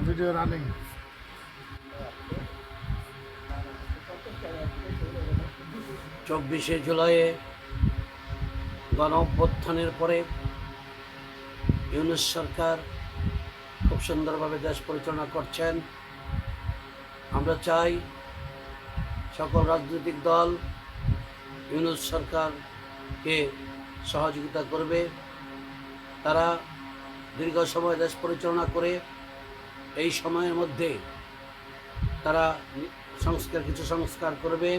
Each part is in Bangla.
Video running. 24শে জুলাইয়ে গণ অভ্যুত্থানের পরে ইউনূস সরকার খুব সুন্দরভাবে দেশ পরিচালনা করছেন। আমরা চাই সকল রাজনৈতিক দল ইউনূস সরকারকে সহযোগিতা করবে। তারা দীর্ঘ সময় দেশ পরিচালনা করে এই সময়ের মধ্যে তারা কিছু সংস্কার করবে,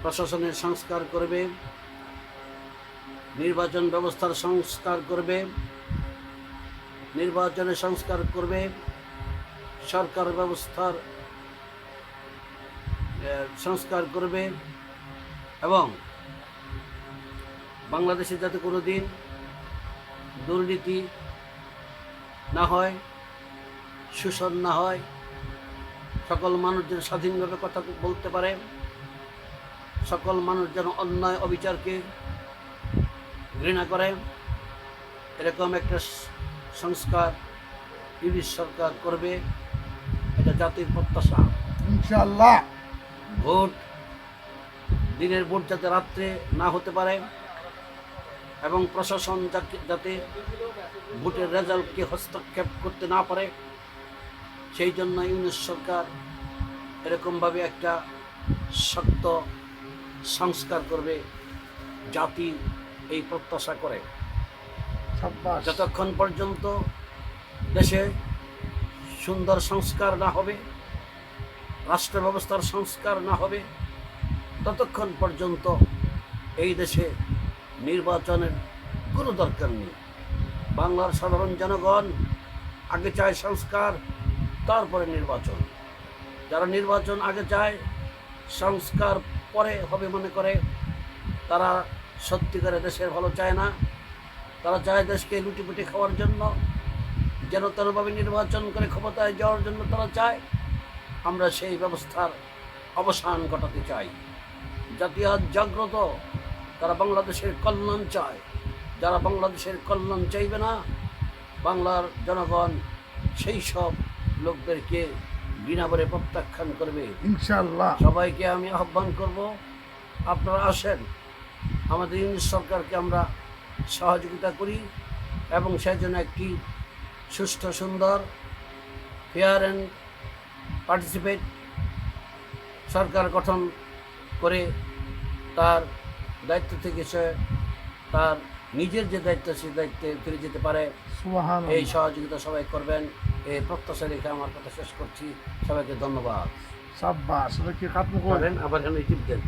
প্রশাসনের সংস্কার করবে, নির্বাচন ব্যবস্থার সংস্কার করবে, নির্বাচনের সংস্কার করবে, সরকার ব্যবস্থার সংস্কার করবে এবং বাংলাদেশে যাতে কোনো দিন দুর্নীতি না হয়, শোষণ না হয়, সকল মানুষ যেন স্বাধীনভাবে কথা বলতে পারে, সকল মানুষ যেন অন্যায় অবিচারকে ঘৃণা করে, এরকম একটা সংস্কার ইউনূস সরকার করবে। এটা জাতির প্রত্যাশা। ইনশাআল্লাহ। ভোট দিনের ভোট যাতে রাত্রে না হতে পারে এবং প্রশাসন যাতে ভোটের রেজাল্টকে হস্তক্ষেপ করতে না পারে, সেই জন্য ইউনূস সরকার এরকমভাবে একটা শক্ত সংস্কার করবে। জাতি এই প্রত্যাশা করে। যতক্ষণ পর্যন্ত দেশে সুন্দর সংস্কার না হবে, রাষ্ট্র ব্যবস্থার সংস্কার না হবে, ততক্ষণ পর্যন্ত এই দেশে নির্বাচনের কোনো দরকার নেই। বাংলার সাধারণ জনগণ আগে চায় সংস্কার, তারপরে নির্বাচন। যারা নির্বাচন আগে চায়, সংস্কার পরে হবে মনে করে, তারা সত্যিকারে দেশের ভালো চায় না। তারা চায় দেশকে লুটিপুটি খাওয়ার জন্য, যেন তেনভাবে নির্বাচন করে ক্ষমতায় যাওয়ার জন্য তারা চায়। আমরা সেই ব্যবস্থার অবসান ঘটাতে চাই। জাতি আজ জাগ্রত, তারা বাংলাদেশের কল্যাণ চায়। যারা বাংলাদেশের কল্যাণ চাইবে না, বাংলার জনগণ সেই সব লোকদেরকে ঘৃণা করে প্রত্যাখ্যান করবে ইনশাআল্লাহ। সবাইকে আমি আহ্বান করব, আপনারা আসেন, আমাদের ইউনূস সরকারকে আমরা সহযোগিতা করি এবং সেই জন্য একটি সুষ্ঠু, সুন্দর, ফেয়ার অ্যান্ড পার্টিসিপেট সরকার গঠন করে তার দায়িত্ব থেকে সে তার নিজের যে দায়িত্ব, সেই দায়িত্বে ফিরে যেতে পারে। সুবহানাল্লাহ। এই সহযোগিতা সবাই করবেন, এই প্রত্যাশা রেখে আমার কথা শেষ করছি। সবাইকে ধন্যবাদ। সাব্বাস। এটা কি খাতম করেন আবার এখানে টিপ দেন।